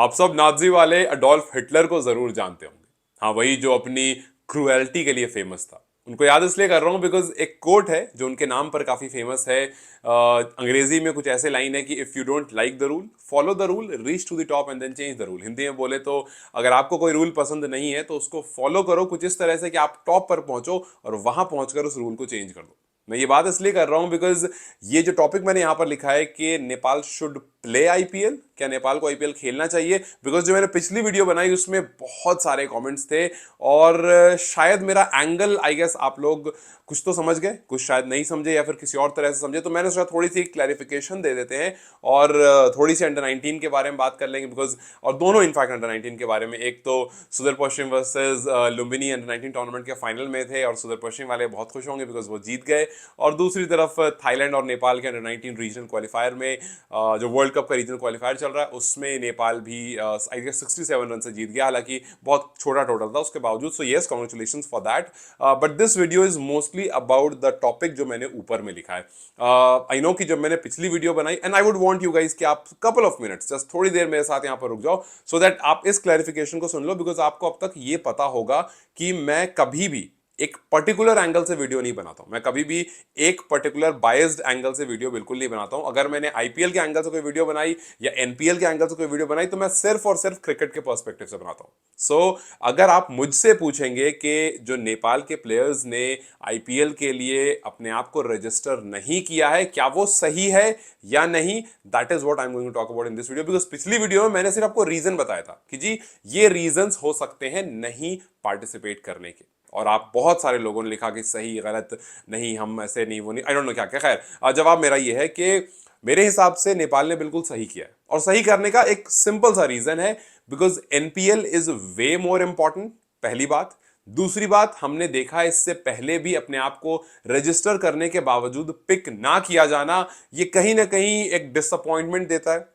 आप सब नाजी वाले अडोल्फ हिटलर को जरूर जानते होंगे। हाँ, वही जो अपनी क्रुएल्टी के लिए फेमस था। उनको याद इसलिए कर रहा हूँ बिकॉज एक कोट है जो उनके नाम पर काफी फेमस है। अंग्रेजी में कुछ ऐसे लाइन है कि if you don't like the rule follow the rule, reach to the top and then change the rule. Hindi में बोले तो अगर आपको कोई रूल पसंद नहीं है तो उसको फॉलो करो कुछ इस तरह से कि आप टॉप पर पहुंचो और वहां पहुंचकर उस रूल को चेंज कर दो। मैं ये बात इसलिए कर रहा हूं बिकॉज ये जो टॉपिक मैंने यहां पर लिखा है कि नेपाल शुड प्ले आईपीएल, क्या नेपाल को आईपीएल खेलना चाहिए, बिकॉज जो मैंने पिछली वीडियो बनाई उसमें बहुत सारे कमेंट्स थे और शायद मेरा एंगल आई गेस आप लोग कुछ तो समझ गए, कुछ शायद नहीं समझे या फिर किसी और तरह से समझे, तो मैंने सोचा थोड़ी सी क्लैरिफिकेशन दे देते हैं और थोड़ी सी अंडर 19 के बारे में बात कर लेंगे बिकॉज, और दोनों इनफैक्ट अंडर 19 के बारे में। एक तो सुदर पश्चिम वर्सेस लुम्बिनी अंडर 19 टूर्नामेंट के फाइनल में थे और सुदर पश्चिम वाले बहुत खुश होंगे बिकॉज वो जीत गए, और दूसरी तरफ थाईलैंड और नेपाल के अंडर 19 रीजनल क्वालिफायर में जो वर्ल्ड कप का रीजनल क्वालिफायर चल रहा है उसमें नेपाल भी आई गेस 67 रन से जीत गया, हालांकि बहुत छोटा टोटल था उसके बावजूद। So yes, congratulations for that. But this video is mostly about the topic जो मैंने ऊपर में लिखा है। आई नो कि जब मैंने पिछली वीडियो बनाई and I would want you guys कि आप कपल ऑफ मिनट्स जस्ट थोड़ी देर मेरे साथ यहां पर रुक जाओ सो दैट आप इस क्लैरिफिकेशन को सुन लो, बिकॉज आपको अब तक ये पता होगा कि मैं कभी भी एक पर्टिकुलर एंगल से वीडियो नहीं बनाता हूं, मैं कभी भी एक पर्टिकुलर बायस्ड एंगल से वीडियो बिल्कुल नहीं बनाता हूं। अगर मैंने आईपीएल के एंगल से कोई वीडियो बनाई या एनपीएल के एंगल से कोई वीडियो बनाई तो मैं सिर्फ और सिर्फ क्रिकेट के पर्सपेक्टिव से बनाता हूं। सो अगर आप मुझसे पूछेंगे कि जो नेपाल के प्लेयर्स ने आईपीएल के लिए अपने आप को रजिस्टर नहीं किया है क्या वो सही है या नहीं, that is what I am going to talk about in this video. Because पिछली वीडियो में मैंने सिर्फ आपको रीजन बताया था कि जी ये रीजंस हो सकते हैं नहीं पार्टिसिपेट करने के, और आप बहुत सारे लोगों ने लिखा कि सही गलत नहीं, हम ऐसे नहीं, वो नहीं, आई डोंट नो क्या क्या। खैर, जवाब मेरा ये है कि मेरे हिसाब से नेपाल ने बिल्कुल सही किया है, और सही करने का एक सिंपल सा रीजन है because NPL is way more important, पहली बात। दूसरी बात, हमने देखा इससे पहले भी अपने आप को रजिस्टर करने के बावजूद पिक ना किया जाना, ये कहीं ना कहीं एक डिसअपॉइंटमेंट देता है।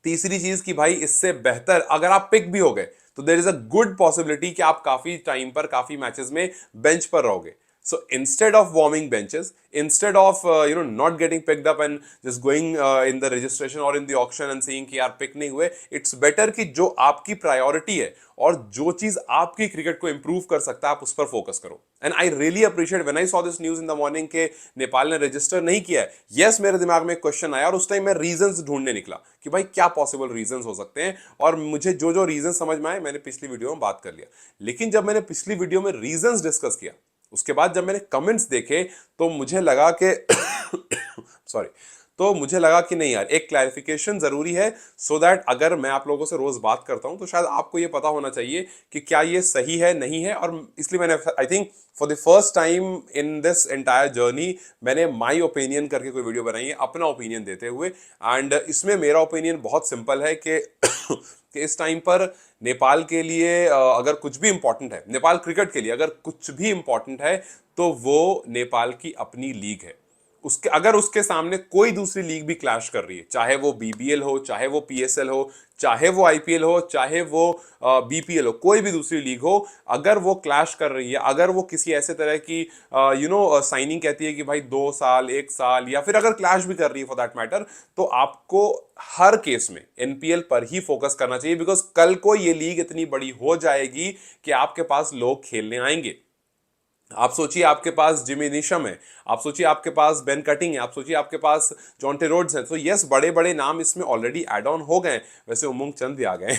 तीसरी चीज कि भाई इससे बेहतर अगर आप पिक भी हो गए तो there is a good possibility कि आप काफी टाइम पर काफी मैचेस में बेंच पर रहोगे। So instead of warming benches, instead of not getting picked up and just going in the registration और in the auction and seeing कि यार पिक नहीं हुए, इट्स बेटर कि जो आपकी प्रायोरिटी है और जो चीज आपकी क्रिकेट को इंप्रूव कर सकता है आप उस पर फोकस करो। And I really appreciate when I saw this news in the morning के नेपाल ने रजिस्टर नहीं किया है। यस, मेरे दिमाग में एक क्वेश्चन आया और उस टाइम मैं रीजंस ढूंढने निकला कि भाई क्या पॉसिबल रीजंस हो सकते हैं, और मुझे जो जो रीजन समझ में आए मैंने पिछली वीडियो में बात कर लिया। लेकिन जब मैंने पिछली वीडियो में रीजंस डिस्कस किया उसके बाद जब मैंने कमेंट्स देखे तो मुझे लगा कि सॉरी, तो मुझे लगा कि नहीं यार, एक क्लैरिफिकेशन जरूरी है सो दैट अगर मैं आप लोगों से रोज बात करता हूं तो शायद आपको ये पता होना चाहिए कि क्या ये सही है नहीं है। और इसलिए मैंने I think for the first time in this entire journey मैंने माई ओपिनियन करके कोई वीडियो बनाई है अपना ओपिनियन देते हुए। एंड इसमें मेरा ओपिनियन बहुत सिंपल है कि कि इस टाइम पर नेपाल के लिए अगर कुछ भी इंपॉर्टेंट है, नेपाल क्रिकेट के लिए अगर कुछ भी इंपॉर्टेंट है तो वो नेपाल की अपनी लीग है। उसके अगर उसके सामने कोई दूसरी लीग भी क्लैश कर रही है, चाहे वो बीबीएल हो, चाहे वो पीएसएल हो, चाहे वो आईपीएल हो, चाहे वो बीपीएल हो, कोई भी दूसरी लीग हो, अगर वो क्लैश कर रही है, अगर वो किसी ऐसे तरह की साइनिंग कहती है कि भाई 2 साल 1 साल, या फिर अगर क्लैश भी कर रही है फॉर दैट मैटर, तो आपको हर केस में एनपीएल पर ही फोकस करना चाहिए। बिकॉज कल को ये लीग इतनी बड़ी हो जाएगी कि आपके पास लोग खेलने आएंगे। आप सोचिए आपके पास जिमी नीशम है, आप सोचिए आपके पास बेन कटिंग है, आप सोचिए आपके पास जॉन्टे रोड्स हैं। तो यस, बड़े बड़े नाम इसमें ऑलरेडी एड ऑन हो गए, वैसे उमंग चंद भी आ गए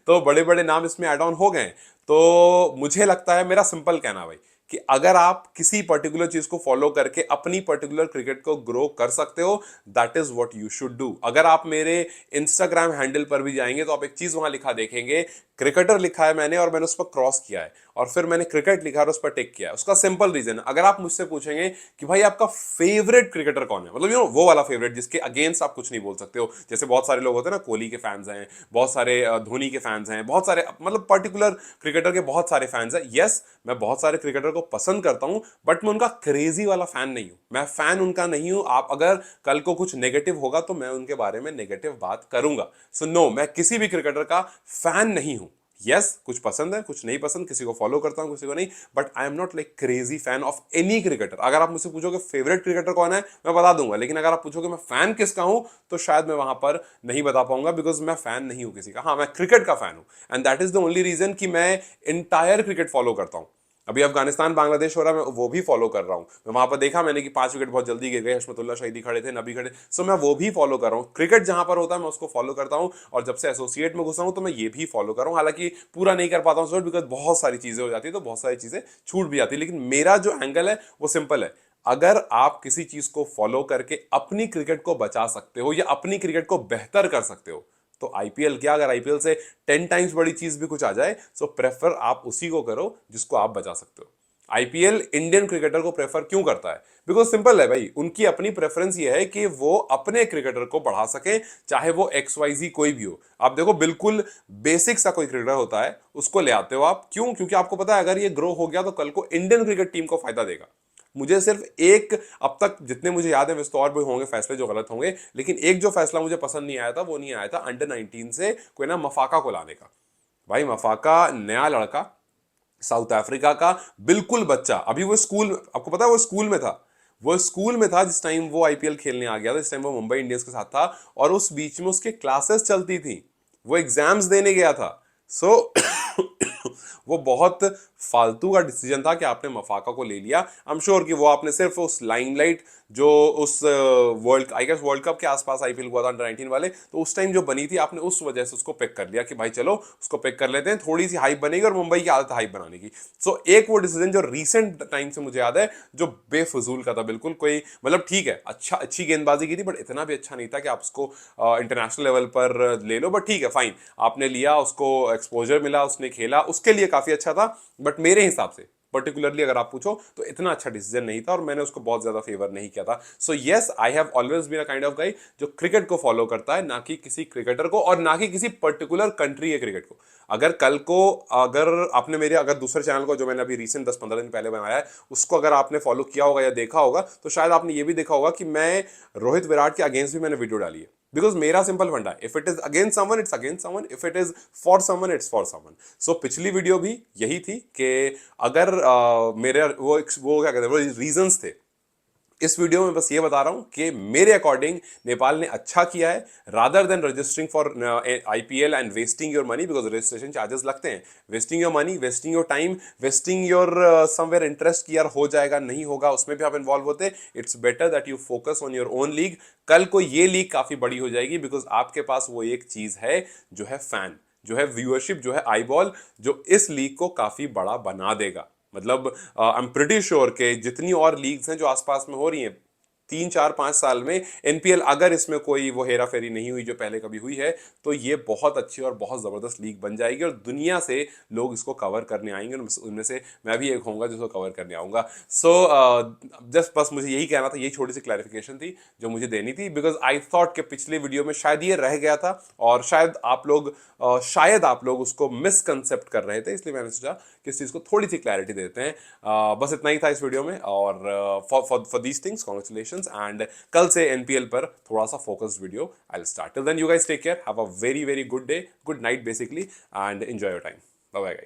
तो बड़े बड़े नाम इसमें एड ऑन हो गए। तो मुझे लगता है, मेरा सिंपल कहना भाई, कि अगर आप किसी पर्टिकुलर चीज को फॉलो करके अपनी पर्टिकुलर क्रिकेट को ग्रो कर सकते हो, that is what you should do. अगर आप मेरे इंस्टाग्राम हैंडल पर भी जाएंगे तो आप एक चीज वहां लिखा देखेंगे, क्रिकेटर लिखा है मैंने और मैंने उस पर क्रॉस किया है, और फिर मैंने क्रिकेट लिखा और उस पर टिक किया है। उसका सिंपल रीजन, अगर आप मुझसे पूछेंगे कि भाई आपका फेवरेट क्रिकेटर कौन है, मतलब वो वाला फेवरेट जिसके अगेंस्ट आप कुछ नहीं बोल सकते हो, जैसे बहुत सारे लोग होते हैं ना, कोहली के फैंस हैं, बहुत सारे धोनी के फैंस हैं, बहुत सारे मतलब पर्टिकुलर क्रिकेटर के बहुत सारे फैंस हैं। यस, मैं बहुत सारे क्रिकेटर को पसंद करता हूं, बट मैं उनका क्रेजी वाला फैन नहीं हूं, मैं फैन उनका नहीं हूं। आप अगर कल को कुछ नेगेटिव होगा तो मैं उनके बारे में नेगेटिव बात करूंगा। सो नो, मैं किसी भी क्रिकेटर का फैन नहीं हूं। यस कुछ पसंद है कुछ नहीं पसंद, किसी को फॉलो करता हूं किसी को नहीं, but I am not like crazy fan of any cricketer. अगर आप मुझसे पूछोगे फेवरेट क्रिकेटर कौन है, मैं बता दूंगा, लेकिन अगर आप पूछोगे मैं फैन किसका हूं, तो शायद मैं वहां पर नहीं बता पाऊंगा, बिकॉज मैं फैन नहीं हूं किसी का। हाँ, मैं क्रिकेट का फैन हूं and that is the only reason कि मैं इंटायर क्रिकेट फॉलो करता हूं। अभी अफगानिस्तान बांग्लादेश हो रहा है, मैं वो भी फॉलो कर रहा हूं। मैं वहां पर देखा मैंने कि 5 विकेट बहुत जल्दी गिर गए, हशमतुल्लाह शहीदी खड़े थे, नबी खड़े, सो मैं वो भी फॉलो कर रहा हूं। क्रिकेट जहां पर होता है मैं उसको फॉलो करता हूं, और जब से एसोसिएट में घुसा हूं तो मैं ये भी फॉलो कर रहा हूं। हालांकि पूरा नहीं कर पाता हूं बिकॉज बहुत सारी चीजें हो जाती है, तो बहुत सारी चीजें छूट भी जाती है, लेकिन मेरा जो एंगल है वो सिंपल है। अगर आप किसी चीज को फॉलो करके अपनी क्रिकेट को बचा सकते हो या अपनी क्रिकेट को बेहतर कर सकते हो, तो आईपीएल क्या, अगर आईपीएल से 10 टाइम्स बड़ी चीज भी कुछ आ जाए, सो प्रेफर आप उसी को करो जिसको आप बचा सकते हो। आईपीएल इंडियन क्रिकेटर को प्रेफर क्यों करता है? बिकॉज सिंपल है भाई, उनकी अपनी प्रेफरेंस ये है कि वो अपने क्रिकेटर को बढ़ा सके, चाहे वो XYZ कोई भी हो। आप देखो, बिल्कुल बेसिक सा कोई क्रिकेटर होता है, उसको ले आते हो आप, क्यों? क्योंकि आपको पता है अगर ये ग्रो हो गया तो कल को इंडियन क्रिकेट टीम को फायदा देगा। मुझे सिर्फ एक, अब तक जितने मुझे याद है, वैसे तो और भी होंगे फैसले जो गलत होंगे, लेकिन एक जो फैसला मुझे पसंद नहीं आया था, वो नहीं आया था अंडर 19 से कोई ना मफाका को लाने का। भाई मफाका नया लड़का, साउथ अफ्रीका का, बिल्कुल बच्चा, अभी वो स्कूल, आपको पता है वो स्कूल में था, वो स्कूल में था जिस टाइम वो आईपीएल खेलने आ गया था, जिस टाइम वो मुंबई इंडियंस के साथ था, और उस बीच में उसके क्लासेस चलती थी, वो एग्जाम्स देने गया था। सो वो बहुत फालतू का डिसीजन था कि आपने मफाका को ले लिया। आई एम श्योर कि वो आपने सिर्फ उस लाइमलाइट जो उस world, I guess world cup के आसपास आईपीएल हुआ था अंडर 19 वाले, तो उस टाइम जो बनी थी, आपने उस वजह से उसको पिक कर लिया कि भाई चलो उसको पिक कर लेते हैं, थोड़ी सी हाइप बनेगी, और मुंबई की आदत हाइप बनाने की। सो एक वो डिसीजन जो रीसेंट टाइम से मुझे याद है, जो बेफजूल का था, बिल्कुल कोई मतलब, ठीक है अच्छा अच्छी गेंदबाजी की थी, बट इतना भी अच्छा नहीं था कि आप उसको इंटरनेशनल लेवल पर ले लो, बट ठीक है फाइन, आपने लिया, उसको एक्सपोजर मिला, उसने खेला, उसके लिए काफी अच्छा था, बट मेरे हिसाब से पर्टिकुलरली अगर आप पूछो तो इतना अच्छा डिसीजन नहीं था, और मैंने उसको बहुत ज्यादा फेवर नहीं किया था। So yes, I have always been a kind of guy जो क्रिकेट को फॉलो करता है, ना कि किसी क्रिकेटर को, और ना कि किसी पर्टिकुलर कंट्री के क्रिकेट को। अगर कल को, अगर आपने मेरे अगर दूसरे चैनल को जो मैंने अभी रिसेंट 10-15 दिन पहले बनाया है, उसको अगर आपने फॉलो किया होगा या देखा होगा, तो शायद आपने ये भी देखा होगा कि मैं रोहित विराट के अगेंस्ट भी मैंने वीडियो डाली है। बिकॉज मेरा सिंपल फंडा है, if it is against someone it's against someone, if it is for someone it's for someone. So पिछली वीडियो भी यही थी कि अगर मेरे वो क्या कहते हैं, वो रीजंस थे। इस वीडियो में बस ये बता रहा हूं कि मेरे अकॉर्डिंग नेपाल ने अच्छा किया है, rather than registering for IPL and wasting your money, because registration charges लगते हैं, wasting your money, wasting your time, wasting your somewhere interest की यार हो जाएगा नहीं होगा, उसमें भी आप इन्वॉल्व होते। It's better that you focus on your own league. कल को ये लीग काफी बड़ी हो जाएगी, बिकॉज आपके पास वो एक चीज है जो है फैन, जो है व्यूअरशिप, जो है आईबॉल, जो इस लीग को काफी बड़ा बना देगा। मतलब आई एम प्रिटी श्योर कि जितनी और लीग्स हैं जो आसपास में हो रही हैं 3-4-5 साल में, एनपीएल अगर इसमें कोई वो हेरा फेरी नहीं हुई जो पहले कभी हुई है, तो ये बहुत अच्छी और बहुत जबरदस्त लीग बन जाएगी, और दुनिया से लोग इसको कवर करने आएंगे, उनमें से मैं भी एक होऊंगा जिसको कवर करने आऊंगा। सो जस्ट बस मुझे यही कहना था, यही छोटी सी क्लैरिफिकेशन थी जो मुझे देनी थी, बिकॉज आई थॉट कि पिछले वीडियो में शायद ये रह गया था, और शायद आप लोग उसको मिसकंसेप्ट कर रहे थे, इसलिए मैंने सोचा कि इस चीज को थोड़ी सी क्लैरिटी देते हैं। बस इतना ही था इस वीडियो में, और for these things congratulations, and कल से एनपीएल पर थोड़ा सा focused video I will start. Till then you guys take care, have a very very good day, good night basically, and enjoy your time. Bye bye.